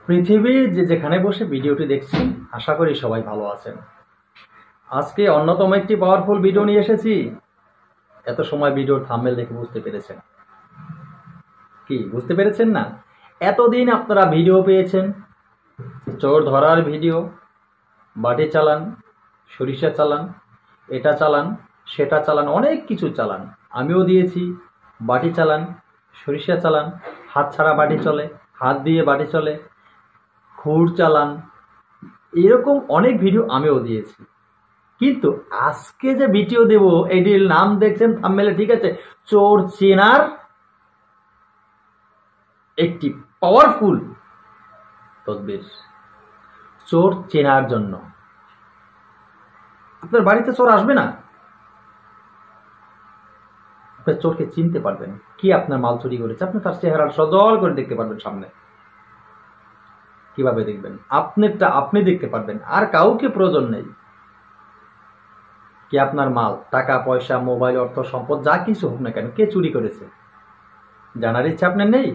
পৃথিবীর যেখানে বসে ভিডিওটি দেখছেন আশা করি সবাই ভালো আছেন। আজকে অন্যতম একটি পাওয়ারফুল ভিডিও নিয়ে এসেছি। এত সময় ভিডিওর থাম্বনেল দেখে বুঝতে পেরেছেন কি? বুঝতে পেরেছেন না? এতদিন আপনারা ভিডিও পেয়েছেন চোর ধরার ভিডিও, বাটি চালান, সরিষা চালান, এটা চালান, সেটা চালান, অনেক কিছু চালান। আমিও দিয়েছি বাটি চালান, সরিষা চালান, হাত ছাড়া বাটি চলে, হাত দিয়ে বাটি চলে, খুঁড় চালান, এরকম অনেক ভিডিও আমিও দিয়েছি। কিন্তু আজকে যে ভিডিও দেব এটির নাম দেখছেন থাম্বনেলে, ঠিক আছে? চোর চেনার একটি পাওয়ারফুল তদবির। চোর চেনার জন্য আপনার বাড়িতে চোর আসবে না, আপনার চোরকে চিনতে পারবেন। কি আপনার মাল চুরি করেছে আপনি তার চেহারা সজল করে দেখতে পারবেন সামনে। কিভাবে দেখবেন? আপনারটা আপনি দেখতে পারবেন, আর কাউকে প্রয়োজন নেই। কি আপনার মাল, টাকা পয়সা, মোবাইল, অর্থ সম্পদ, যা কিছু হোক না কেন, কে চুরি করেছে জানার ইচ্ছা আপনার নেই?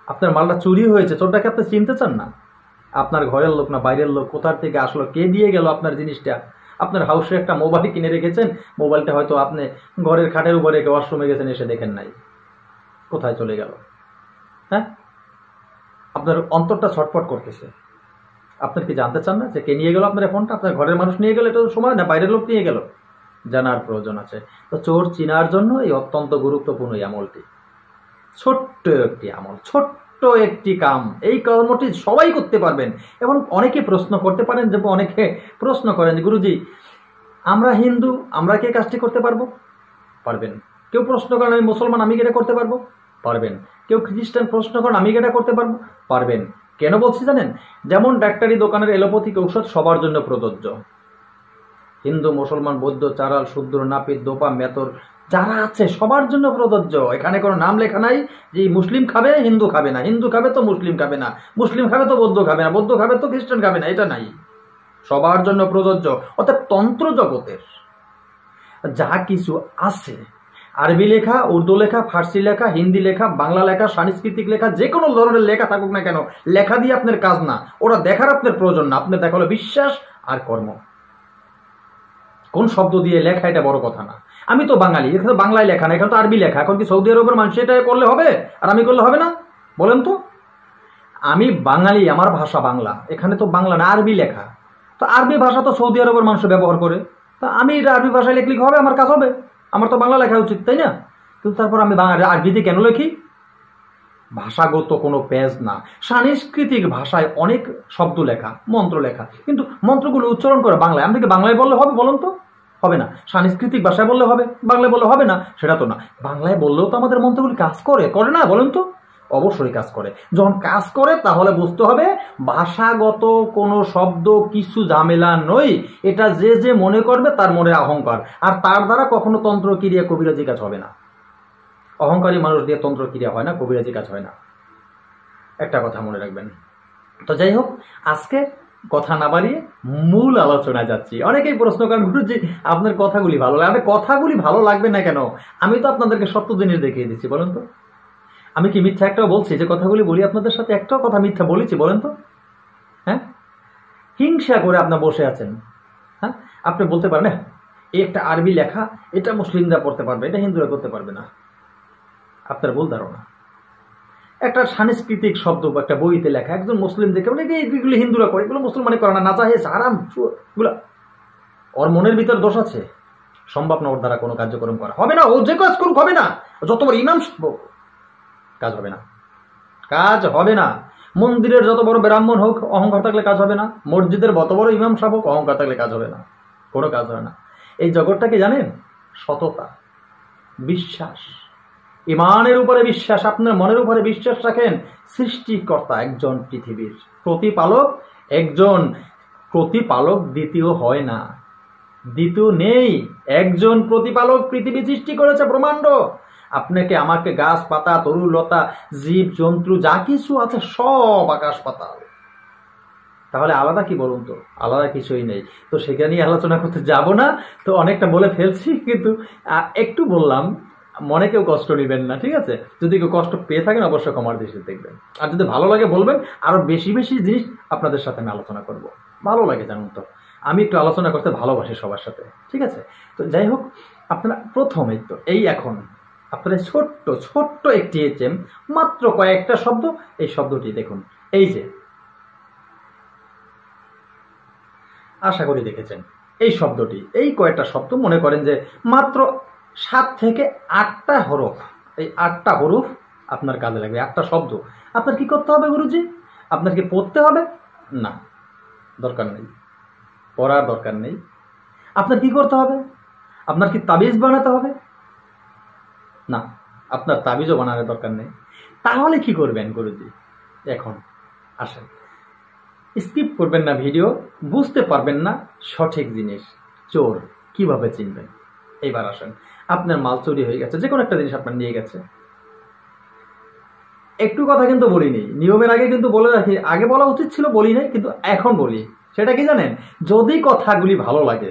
আপনার মালটা চুরি হয়েছে, চোরটাকে আপনি চিনতে চান না? আপনার ঘরের লোক না বাইরের লোক, কোথার থেকে আসলো, কে দিয়ে গেল আপনার জিনিসটা? আপনার হাউসে একটা মোবাইল কিনে রেখেছেন, মোবাইলটা হয়তো আপনি ঘরের খাটের উপরে ওয়াশরুমে গেছেন, এসে দেখেন নাই, কোথায় চলে গেল? হ্যাঁ, আপনার অন্তরটা ছটফট করতেছে। আপনার কি জানতে চান না যে কে নিয়ে গেল আপনার ফোনটা? আপনার ঘরের মানুষ নিয়ে গেল, এটা সময় না বাইরের লোক নিয়ে গেল? জানার প্রয়োজন আছে। তো চোর চিনার জন্য এই অত্যন্ত গুরুত্বপূর্ণ এই আমলটি। ছোট্ট একটি আমল, ছোট্ট একটি কাম। এই কর্মটি সবাই করতে পারবেন। এবং অনেকে প্রশ্ন করতে পারেন, যে অনেকে প্রশ্ন করেন, গুরুজি আমরা হিন্দু, আমরা কি কাজটি করতে পারবো? পারবেন। কেউ প্রশ্ন করেন আমি মুসলমান, আমি এটা করতে পারবো? পারবেন। কেউ খ্রিস্টান প্রশ্ন করেন আমি এটা করতে পারবো? পারবেন। কেন বলছি জানেন? যেমন ডাক্তারি দোকানের এলোপ্যাথিক ঔষধ সবার জন্য প্রযোজ্য। হিন্দু, মুসলমান, বৌদ্ধ, চারাল, শূদ্র, নাপিত, দোপা, মেতর যারা আছে সবার জন্য প্রযোজ্য। এখানে কোনো নাম লেখা নাই যে মুসলিম খাবে হিন্দু খাবে না, হিন্দু খাবে তো মুসলিম খাবে না, মুসলিম খাবে তো বৌদ্ধ খাবে না, বৌদ্ধ খাবে তো খ্রিস্টান খাবে না, এটা নাই। সবার জন্য প্রযোজ্য। অর্থাৎ তন্ত্র জগতের যা কিছু আছে, আরবি লেখা, উর্দু লেখা, ফার্সি লেখা, হিন্দি লেখা, বাংলা লেখা, সাংস্কৃতিক লেখা, যে কোনো ধরনের লেখা থাকুক না কেন, লেখা দিয়ে আপনার কাজ না, ওরা দেখার আপনার প্রয়োজন না। আপনার দেখা হলো বিশ্বাস আর কর্ম। কোন শব্দ দিয়ে লেখা এটা বড় কথা না। আমি তো বাঙালি, এখানে তো বাংলায় লেখা না, এখানে তো আরবি লেখা। এখন কি সৌদি আরবের মানুষ এটা করলে হবে আর আমি করলে হবে না? বলেন তো। আমি বাঙালি, আমার ভাষা বাংলা, এখানে তো বাংলা না আরবি লেখা। তো আরবি ভাষা তো সৌদি আরবের মানুষ ব্যবহার করে, তা আমি এটা আরবি ভাষায় লিখলে হবে, আমার কাজ হবে? আমার তো বাংলা লেখা উচিত, তাই না? কিন্তু তারপর আমি আরবিতে কেন লিখি? ভাষাগত কোনো পেজ না, সাংস্কৃতিক ভাষায় অনেক শব্দ লেখা, মন্ত্র লেখা, কিন্তু মন্ত্রগুলো উচ্চারণ করে বাংলায়। আমি কি বাংলায় বললে হবে? বলুন তো, হবে না। সাংস্কৃতিক ভাষায় বললে হবে, বাংলায় বললে হবে না? সেটা তো না। বাংলায় বললেও তো আমাদের মন্ত্রগুলি কাজ করে, করে না? বলুন তো। অবশ্যই কাজ করে। যখন কাজ করে তাহলে বুঝতে হবে ভাষাগত কোনো শব্দ কিছু ঝামেলা নই। এটা যে যে মনে করবে তার মনে অহংকার, আর তার দ্বারা কখনো তন্ত্র ক্রিয়া কবিরাজি কাজ হবে না। অহংকারী মানুষ দিয়ে তন্ত্র ক্রিয়া হয় না, কবিরাজি কাজ হয় না। একটা কথা মনে রাখবেন। তো যাই হোক, আজকে কথা না বাড়িয়ে মূল আলোচনায় যাচ্ছি। অনেকেই প্রশ্ন করেন, গুরুজি আপনার কথাগুলি ভালো লাগে। কথাগুলি ভালো লাগবে না কেন? আমি তো আপনাদেরকে সত্য জিনিস দেখিয়ে দিচ্ছি। বলেন তো, আমি কি মিথ্যা একটাও বলছি? যে কথাগুলি বলি আপনাদের সাথে একটাও কথা মিথ্যা বলেছি? বলেন তো। হ্যাঁ, হিংসা করে আপনার বসে আছেন। হ্যাঁ, আপনি বলতে পারেন এই একটা আরবি লেখা, এটা মুসলিমরা পড়তে পারবে, এটা হিন্দুরা করতে পারবে না। আপনার ভুল ধারণা। একটা সাংস্কৃতিক শব্দ একটা বইতে লেখা, একজন মুসলিম দেখে মানে এগুলো হিন্দুরা করে, এগুলো মুসলমানি করে না, নাজায়েজ, হারাম, এগুলো। ওর মনের ভিতর দোষ আছে, সম্ভব না ওর দ্বারা কোনো কার্যক্রম করা। হবে না, ও যে কাজ করুক হবে না। যত বড় ইমাম হোক কাজ হবে না, কাজ হবে না। মন্দিরের যত বড় ব্রাহ্মণ হোক অহংকার থাকলে কাজ হবে না। মসজিদের যত বড় ইমাম সাহেব হোক অহংকার থাকলে কাজ হবে না, কোনো কাজ হবে না। এই জগৎটা কি জানেন? সততা, বিশ্বাস, ইমানের উপরে বিশ্বাস। আপনার মনের উপরে বিশ্বাস রাখেন। সৃষ্টিকর্তা একজন, পৃথিবীর প্রতিপালক একজন। প্রতিপালক দ্বিতীয় হয় না, দ্বিতীয় নেই। একজন প্রতিপালক পৃথিবী সৃষ্টি করেছে, ব্রহ্মাণ্ড। আপনাকে আমাকে গাছ পাতা, তরু লতা, জীব জন্তু যা কিছু আছে সব আকাশ পাতাল। তাহলে আলাদা কি বলুন তো? আলাদা কিছুই নেই। তো সেখানে আলোচনা করতে যাব না, তো অনেকটা বলে ফেলছি, কিন্তু একটু বললাম মনে কেউ কষ্ট নেবেন না, ঠিক আছে? যদি কেউ কষ্ট পেয়ে থাকেন অবশ্যই ক্ষমার দৃষ্টিতে দেখবেন। আর যদি ভালো লাগে বলবেন, আরও বেশি বেশি জিনিস আপনাদের সাথে আমি আলোচনা করব। ভালো লাগে জানুন তো, আমি একটু আলোচনা করতে ভালোবাসি সবার সাথে, ঠিক আছে? তো যাই হোক, আপনারা প্রথমেই তো এই এখন আপনারা ছোট্ট ছোট্ট একটি মাত্র কয়েকটা শব্দ, এই শব্দটি দেখুন। এই যে, আশা করি দেখেছেন এই শব্দটি, এই কয়েকটা শব্দ মনে করেন যে মাত্র 7 থেকে 8টা হরফ, এই 8টা হরফ আপনার কাজে লাগবে। 8টা শব্দ আপনার কি করতে হবে গুরুজি? আপনার কি পড়তে হবে? না, দরকার নেই, পড়ার দরকার নেই। আপনার কি করতে হবে? আপনার কি তাবিজ বানাতে হবে? না, আপনার তাবিজও বানানোর দরকার নেই। তাহলে কি করবেন গুরুজি? এখন আসেন, স্কিপ করবেন না ভিডিও, বুঝতে পারবেন না সঠিক জিনিস। চোর কিভাবে চিনবেন? এইবার আসেন, আপনার মাল চুরি হয়ে গেছে, যে কোনো একটা জিনিস আপনার নিয়ে গেছে। একটু কথা কিন্তু বলিনি, নিয়মের আগে কিন্তু বলে রাখি, আগে বলা উচিত ছিল, বলি নাই, কিন্তু এখন বলি। সেটা কি জানেন? যদি কথাগুলি ভালো লাগে,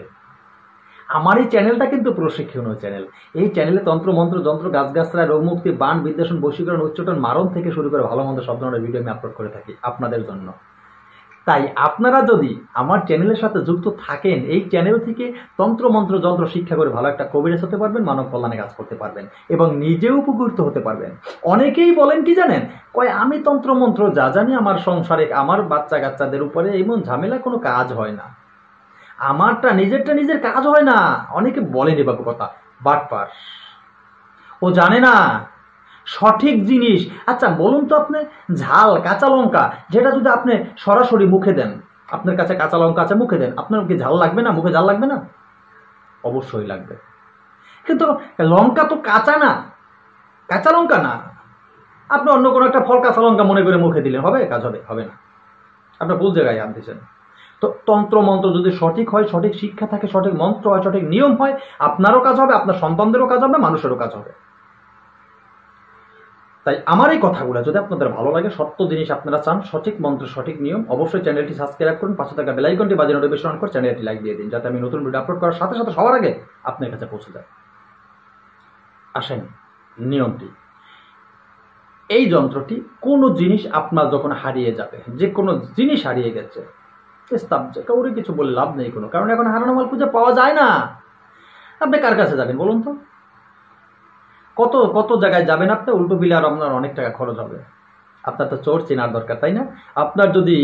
আমার এই চ্যানেলটা কিন্তু প্রশিক্ষণীয় চ্যানেল। এই চ্যানেলে তন্ত্র মন্ত্র যন্ত্র গাছগাছরা রোগমুক্তি বান বিদ্বেষণ বশীকরণ উচ্চাটন মারণ থেকে শুরু করে ভালো মন্দ সব ধরনের ভিডিও আমি আপলোড করে থাকি আপনাদের জন্য। তাই আপনারা যদি আমার চ্যানেলের সাথে যুক্ত থাকেন, এই চ্যানেল থেকে তন্ত্র মন্ত্র যন্ত্র শিক্ষা করে ভালো একটা কবিরাজ হতে পারবেন, মানব কল্যাণে কাজ করতে পারবেন এবং নিজেও উপকৃত হতে পারবেন। অনেকেই বলেন কি জানেন, কয় আমি তন্ত্র মন্ত্র যা জানি, আমার সংসারে আমার বাচ্চা কাচ্চাদের উপরে এমন ঝামেলা কোনো কাজ হয় না, আমারটা নিজের কাজ হয় না। অনেকে বলেন এ বাবু কথা, বাটপার, ও জানে না সঠিক জিনিস। আচ্ছা বলুন তো, আপনি ঝাল কাঁচা লঙ্কা যেটা যদি আপনি সরাসরি মুখে দেন, আপনার কাছে কাঁচা লঙ্কা আছে, মুখে দেন, আপনার কি ঝাল লাগবে না? মুখে ঝাল লাগবে না? অবশ্যই লাগবে। কিন্তু লঙ্কা তো কাঁচা না, কাঁচা লঙ্কা না। আপনি অন্য কোনো একটা ফল কাঁচা লঙ্কা মনে করে মুখে দিলেন, হবে? কাজ হবে? হবে না। আপনার ভুল জায়গায় হাত দিচ্ছেন। তো তন্ত্র মন্ত্র যদি সঠিক হয়, সঠিক শিক্ষা থাকে, সঠিক মন্ত্র হয়, সঠিক নিয়ম হয়, আপনারও কাজ হবে, আপনার সন্তানদেরও কাজ হবে, মানুষেরও কাজ হবে। তাই আমার এই কথাগুলো যদি আপনাদের ভালো লাগে, সত্য জিনিস আপনারা চান, সঠিক মন্ত্র সঠিক নিয়ম, অবশ্যই চ্যানেলটি সাবস্ক্রাইব করুন, পাশে থাকা বেল আইকনটি বাজিয়ে নোটিফিকেশন অন করে চ্যানেলটি লাইক দিয়ে দিন, যাতে আমি নতুন ভিডিও আপলোড করার সাথে সাথে সবার আগে আপনার কাছে পৌঁছে যায়। আসেন নিয়মটি, এই যন্ত্রটি কোনো জিনিস আপনার যখন হারিয়ে যাবে, যে কোনো জিনিস হারিয়ে গেছে, কাউরে কিছু বলে লাভ নেই কোনো, কারণ এখন হারানো মাল খুঁজে পাওয়া যায় না। আপনি কার কাছে যাবেন বলুন তো? কত কত জায়গায় যাবেন আপনি, উল্টো বিলে আর আপনার অনেক টাকা খরচ হবে। আপনার তো চোর চেনার দরকার, তাই না? আপনার যদি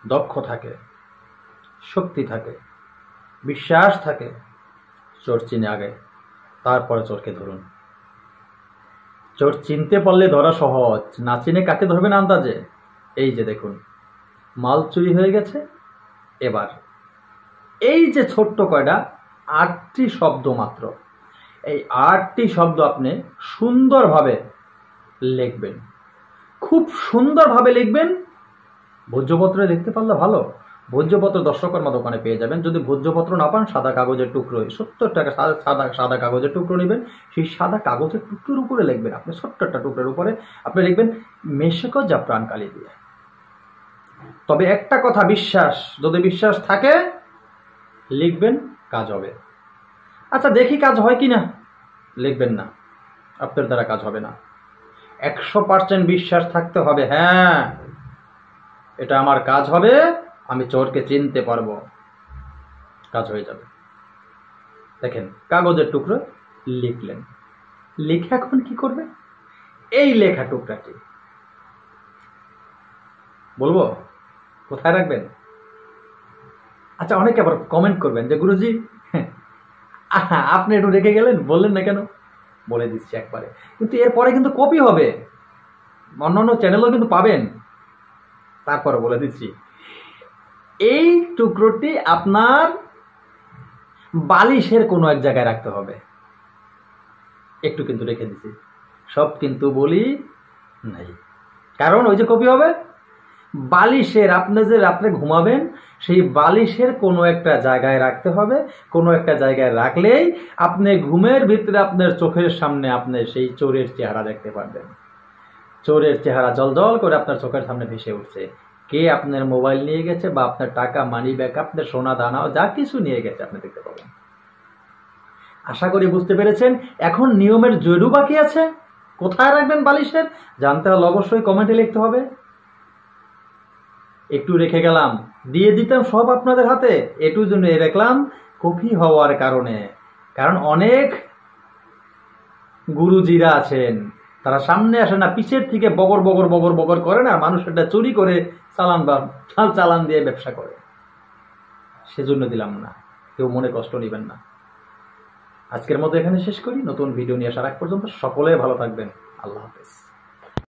দক্ষ থাকে, শক্তি থাকে, বিশ্বাস থাকে, চোর চিনে আগে, তারপরে চোরকে ধরুন। চোর চিনতে পারলে ধরা সহজ, না চিনে কাকে ধরবেন আন্দাজে? এই যে দেখুন, মাল চুরি হয়ে গেছে। এবার এই যে ছোট্ট কয়টা 8টি শব্দ মাত্র, এই 8টি শব্দ আপনি সুন্দরভাবে লিখবেন, খুব সুন্দরভাবে লিখবেন। ভোজ্যপত্রে লিখতে পারলে ভালো, ভোজ্যপত্র দর্শকর্মা দোকানে পেয়ে যাবেন। যদি ভোজ্যপত্র না পান, সাদা কাগজের টুকরো, 70 টাকা সাদা কাগজের টুকরো নেবেন। সেই সাদা কাগজের টুকরোর উপরে লিখবেন, আপনি ছোট্ট একটা টুকরোর উপরে আপনি লিখবেন মেশক জাফরান কালি দিয়ে। তবে একটা কথা, বিশ্বাস, যদি বিশ্বাস থাকে লিখবেন, কাজ হবে। আচ্ছা দেখি কাজ হয় কি না, লিখবেন না, আপনার দ্বারা কাজ হবে না। 100% বিশ্বাস থাকতে হবে, হ্যাঁ এটা আমার কাজ হবে, আমি চোরকে চিনতে পারবো, কাজ হয়ে যাবে। দেখেন কাগজের টুকরো লিখলেন, লিখে এখন কি করবে? এই লেখা টুকরাটি বলবো কোথায় রাখবেন? আচ্ছা অনেকে আবার কমেন্ট করবেন যে গুরুজি আপনি একটু রেখে গেলেন, বললেন না কেন? বলে দিচ্ছি একবারে, কিন্তু এরপরে কিন্তু কপি হবে, অন্যান্য চ্যানেলও কিন্তু পাবেন, তারপরে বলে দিচ্ছি। এই টুকরোটি আপনার বালিশের কোনো এক জায়গায় রাখতে হবে। একটু কিন্তু রেখে দিচ্ছি, সব কিন্তু বলি নাই, কারণ ওই যে কপি হবে। বালিশের, আপনি যে রাত্রে ঘুমাবেন সেই বালিশের কোনো একটা জায়গায় রাখতে হবে। কোনো একটা জায়গায় রাখলেই আপনি ঘুমের ভিতরে আপনার চোখের সামনে আপনি সেই চোরের চেহারা দেখতে পারবেন। চোরের চেহারা জলজল করে আপনার চোখের সামনে ভেসে উঠছে। কে আপনার মোবাইল নিয়ে গেছে বা আপনার টাকা, মানি ব্যাগ, আপনার সোনা দানা যা কিছু নিয়ে গেছে আপনি দেখতে পাবেন। আশা করি বুঝতে পেরেছেন। এখন নিয়মের জরু বাকি আছে, কোথায় রাখবেন বালিশের জানতে হলে অবশ্যই কমেন্টে লিখতে হবে। একটু রেখে গেলাম, দিয়ে দিতাম সব আপনাদের হাতে, এটুর জন্য রাখলাম কফি হওয়ার কারণে। কারণ অনেক গুরুজিরা আছেন, তারা সামনে আসে না, পিছের থেকে বগর বগর বগর বগর করে না, মানুষেরটা চুরি করে চালান দিয়ে ব্যবসা করে, সেজন্য দিলাম না। কেউ মনে কষ্ট নেবেন না। আজকের মতো এখানে শেষ করি। নতুন ভিডিও নিয়ে আসার আগ পর্যন্ত সকলে ভালো থাকবেন। আল্লাহ হাফেজ।